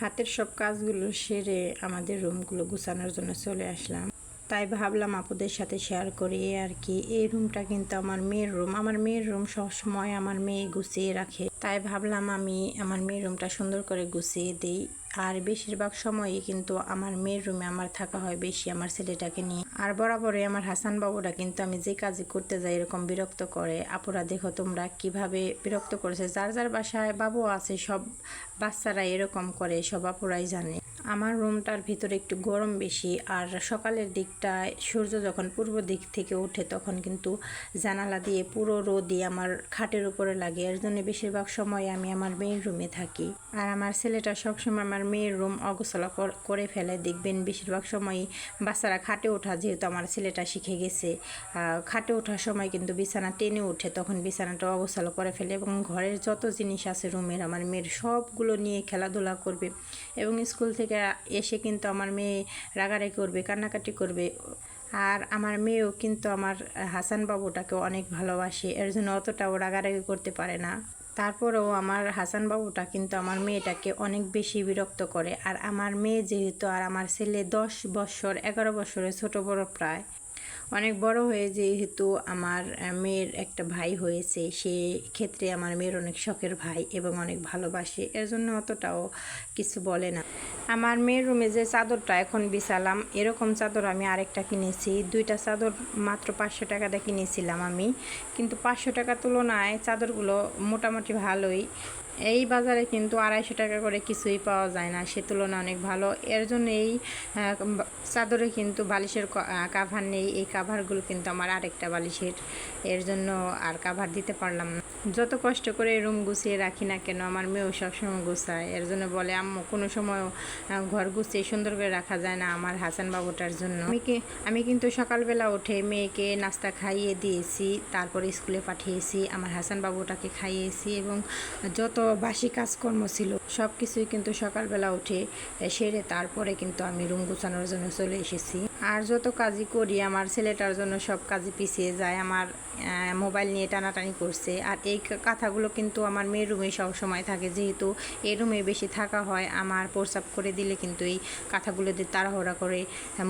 হাতের সব কাজগুলো সেরে আমাদের রুমগুলো গুছানোর জন্য চলে আসলাম। তাই ভাবলাম আপুদের সাথে শেয়ার করি আর কি। এই রুমটা কিন্তু আমার মেয়ের রুম। আমার মেয়ের রুম সবসময় আমার মেয়ে গুছিয়ে রাখে, তাই ভাবলাম আমি আমার মেয়ের রুমটা সুন্দর করে গুছিয়ে দিই। আর বেশিরভাগ সময়ই কিন্তু আমার মেয়ের রুমে আমার থাকা হয় বেশি, আমার ছেলেটাকে নিয়ে। আর বরাবরই আমার হাসান বাবুরা কিন্তু আমি যে কাজই করতে যাই এরকম বিরক্ত করে। আপুরা দেখো তোমরা কিভাবে বিরক্ত করেছে। যার যার বাসায় বাবু আছে সব বাচ্চারা এরকম করে, সব আপুরাই জানে। আমার রুমটার ভিতরে একটু গরম বেশি, আর সকালের দিকটায় সূর্য যখন পূর্ব দিক থেকে ওঠে তখন কিন্তু জানালা দিয়ে পুরো রোদই আমার খাটের উপরে লাগে। এর জন্য বেশিরভাগ সময় আমি আমার মেয়ের রুমে থাকি। আর আমার ছেলেটা সবসময় আমার মেয়ের রুম অগোছালো করে ফেলে। দেখবেন বেশিরভাগ সময়ই বাচ্চারা খাটে ওঠা, যেহেতু আমার ছেলেটা শিখে গেছে, খাটে ওঠার সময় কিন্তু বিছানা টেনে ওঠে, তখন বিছানাটা অগোছালো করে ফেলে এবং ঘরের যত জিনিস আছে রুমের আমার মেয়ের সবগুলো নিয়ে খেলাধুলা করবে। এবং স্কুল থেকে এসে কিন্তু আমার মেয়ে রাগারাগি করবে, কান্নাকাটি করবে। আর আমার মেয়েও কিন্তু আমার হাসান বাবুটাকে অনেক ভালোবাসে, এর জন্য অতটাও রাগারাগি করতে পারে না। তারপরেও আমার হাসান বাবুটা কিন্তু আমার মেয়েটাকে অনেক বেশি বিরক্ত করে। আর আমার মেয়ে যেহেতু, আর আমার ছেলে 10 বছর 11 বছরের ছোট বড় প্রায় অনেক বড় হয়ে, যেহেতু আমার মেয়ের একটা ভাই হয়েছে, সে ক্ষেত্রে আমার মেয়ের অনেক শখের ভাই এবং অনেক ভালোবাসে, এর জন্য অতটাও কিছু বলে না। আমার মেয়ের রুমে যে চাদরটা এখন বিছালাম, এরকম চাদর আমি আরেকটা কিনেছি। দুইটা চাদর মাত্র 500 টাকাতে কিনেছিলাম আমি, কিন্তু 500 টাকার তুলনায় চাদরগুলো মোটামুটি ভালোই। এই বাজারে কিন্তু 250 টাকা করে কিছুই পাওয়া যায় না, সে তুলনা অনেক ভালো। এর জন্য এই চাদরে কিন্তু বালিশের কাভার নেই। এই কাভারগুলো কিন্তু আমার আরেকটা বালিশের, এর জন্য আর কাভার দিতে পারলাম না। যত কষ্ট করে রুম গুছিয়ে রাখি না কেন, আমার মেয়েও সবসময় গুছায়। এর জন্য বলে আম্মু কোনো সময় ঘর গুছিয়ে সুন্দর করে রাখা যায় না আমার হাসান বাবুটার জন্য। আমি কিন্তু সকালবেলা উঠে মেয়েকে নাস্তা খাইয়ে দিয়েছি, তারপরে স্কুলে পাঠিয়েছি, আমার হাসান বাবুটাকে খাইয়েছি এবং যত বাসি কাজকর্ম ছিল সব কিছুই কিন্তু সকালবেলা উঠে সেরে তারপরে কিন্তু আমি রুম গুছানোর জন্য চলে এসেছি। আর যত কাজই করি আমার ছেলেটার জন্য সব কাজই পিছিয়ে যায়। আমার মোবাইল নিয়ে টানাটানি করছে। আর এই কাঁথাগুলো কিন্তু আমার মেয়ের রুমে সবসময় থাকে, যেহেতু এই রুমে বেশি থাকা হয়। আমার প্রস্রাব করে দিলে কিন্তু এই কাঁথাগুলো দিয়ে তাড়াহুড়া করে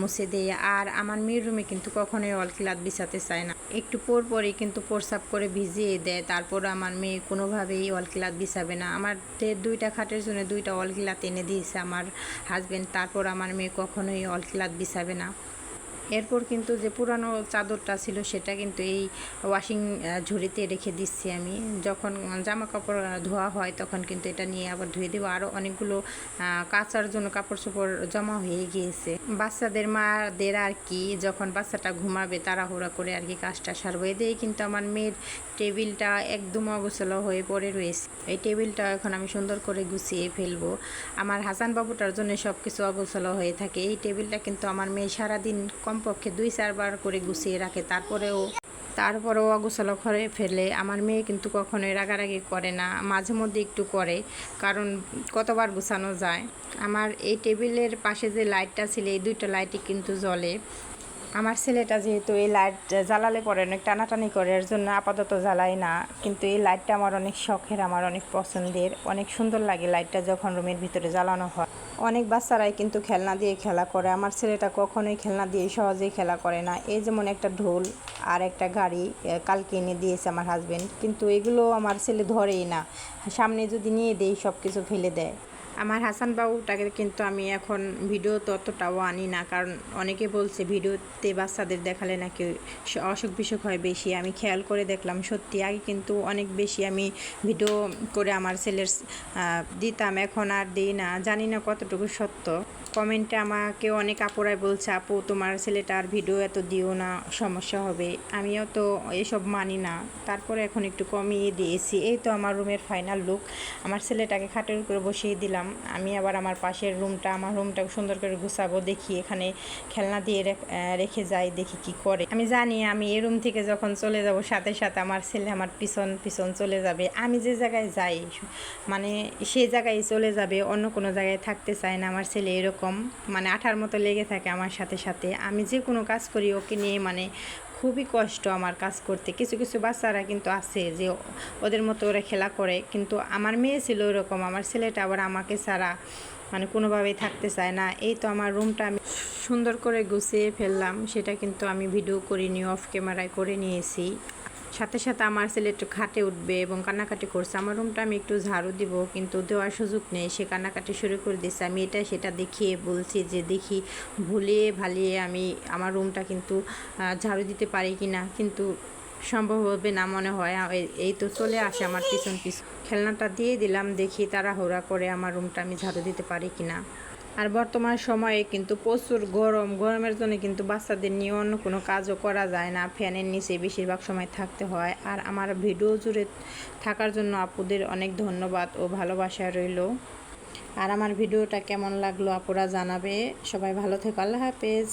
মুছে দেয়। আর আমার মেয়ের রুমে কিন্তু কখনোই অলকিলাত বিছাতে চায় না, একটু পরই কিন্তু প্রস্রাব করে ভিজিয়ে দেয়। তারপর আমার মেয়ে কোনোভাবেই অলকিলাত বিছাবে না। আমাদের 2টা খাটের জন্য 2টা অলকিলাত এনে দিয়েছে আমার হাজব্যান্ড, তারপর আমার মেয়ে কখনোই অলকিলাত বিছাবে না। এরপর কিন্তু যে পুরানো চাদরটা ছিল সেটা কিন্তু এই ওয়াশিং ঝুড়িতে রেখে দিচ্ছি আমি। যখন জামা কাপড় ধোয়া হয় তখন কিন্তু এটা নিয়ে আবার ধুয়ে দেবো। আরও অনেকগুলো কাচার জন্য কাপড় চোপড় জমা হয়ে গিয়েছে। বাচ্চাদের মাদের আর কি, যখন বাচ্চাটা ঘুমাবে তাড়াহুড়া করে আর কি কাজটা সারবো। এদিকে কিন্তু আমার মেয়ের টেবিলটা একদম অগোছালো হয়ে পড়ে রয়েছে। এই টেবিলটা এখন আমি সুন্দর করে গুছিয়ে ফেলবো। আমার হাসান বাবুটার জন্য সব কিছু অগোছালো হয়ে থাকে। এই টেবিলটা কিন্তু আমার মেয়ে সারাদিন কমপক্ষে 2-4 বার করে গুছিয়ে রাখে, তারপরেও অগোছালো করে ফেলে। আমার মেয়ে কিন্তু কখনোই রাগারাগি করে না, মাঝে মধ্যে একটু করে, কারণ কতবার গুছানো যায়। আমার এই টেবিলের পাশে যে লাইটটা ছিল, এই 2টা লাইটই কিন্তু জ্বলে। আমার ছেলেটা যেহেতু এই লাইট জ্বালালে পরে অনেক টানাটানি করে, এর জন্য আপাতত জ্বালাই না, কিন্তু এই লাইটটা আমার অনেক শখের, আমার অনেক পছন্দের, অনেক সুন্দর লাগে লাইটটা যখন রুমের ভিতরে জ্বালানো হয়। অনেক বাচ্চারাই কিন্তু খেলনা দিয়ে খেলা করে, আমার ছেলেটা কখনোই খেলনা দিয়ে সহজেই খেলা করে না। এই যেমন একটা ঢোল আর একটা গাড়ি কালকে এনে দিয়েছে আমার হাজব্যান্ড, কিন্তু এগুলো আমার ছেলে ধরেই না, সামনে যদি নিয়ে দেই সব কিছু ফেলে দেয়। আমার হাসান বাবুটাকে কিন্তু আমি এখন ভিডিও ততটাও আনি না, কারণ অনেকে বলছে ভিডিওতে বাচ্চাদের দেখালে নাকি অসুখ বিসুখ হয় বেশি। আমি খেয়াল করে দেখলাম সত্যি, আগে কিন্তু অনেক বেশি আমি ভিডিও করে আমার ছেলের দিতাম, এখন আর দিই না। জানি না কতটুকু সত্য। কমেন্টে আমাকে অনেক আপুরাই বলছে, আপু তোমার ছেলেটার ভিডিও এত দিও না, সমস্যা হবে। আমিও তো এসব মানি না, তারপরে এখন একটু কমিয়ে দিয়েছি। এই তো আমার রুমের ফাইনাল লুক। আমার ছেলেটাকে খাটের উপরে বসিয়ে দিলাম। আমি আবার আমার পাশের রুমটা, আমার রুমটাকে সুন্দর করে গুছাবো, দেখি এখানে খেলনা দিয়ে রেখে যাই, দেখি কি করে। আমি জানি আমি এই রুম থেকে যখন চলে যাব সাথে সাথে আমার ছেলে আমার পিছন পিছন চলে যাবে। আমি যে জায়গায় যাই মানে সেই জায়গায় চলে যাবে, অন্য কোনো জায়গায় থাকতে চায় না আমার ছেলে। এরকম মানে আঠার মতো লেগে থাকে আমার সাথে সাথে। আমি যে কোনো কাজ করি ওকে নিয়ে মানে খুবই কষ্ট আমার কাজ করতে। কিছু কিছু বাচ্চারা কিন্তু আছে যে ওদের মতো ওরা খেলা করে, কিন্তু আমার মেয়ে ছিল ওরকম। আমার ছেলেটা আবার আমাকে ছাড়া মানে কোনোভাবেই থাকতে চায় না। এই তো আমার রুমটা আমি সুন্দর করে গুছিয়ে ফেললাম, সেটা কিন্তু আমি ভিডিও করিনি, অফ ক্যামেরায় করে নিয়েছি। সাথে সাথে আমার ছেলে একটু খাটে উঠবে এবং কান্নাকাটি করছে। আমার রুমটা আমি একটু ঝাড়ু দিব, কিন্তু দেওয়ার সুযোগ নেই, সে কান্নাকাটি শুরু করে দিচ্ছে। আমি এটা সেটা দেখিয়ে বলছি যে দেখি ভুলিয়ে ভালিয়ে আমি আমার রুমটা কিন্তু ঝাড়ু দিতে পারি কি না, কিন্তু সম্ভব হবে না মনে হয়। এই তো চলে আসে আমার পিছন পিছন, খেলনাটা দিয়ে দিলাম, দেখি তাড়াহুড়া করে আমার রুমটা আমি ঝাড়ু দিতে পারি কি না। আর বর্তমান সময়ে কিন্তু প্রচুর গরমের জন্য কিন্তু বাচ্চাদের নিয়ে অন্য কোনো কাজও করা যায় না, ফ্যানের নিচে বেশিরভাগ সময় থাকতে হয়। আর আমার ভিডিও জুড়ে থাকার জন্য আপুদের অনেক ধন্যবাদ ও ভালোবাসা রইল। আর আমার ভিডিওটা কেমন লাগলো আপুরা জানাবে। সবাই ভালো থেকো, আল্লাহ হাফেজ।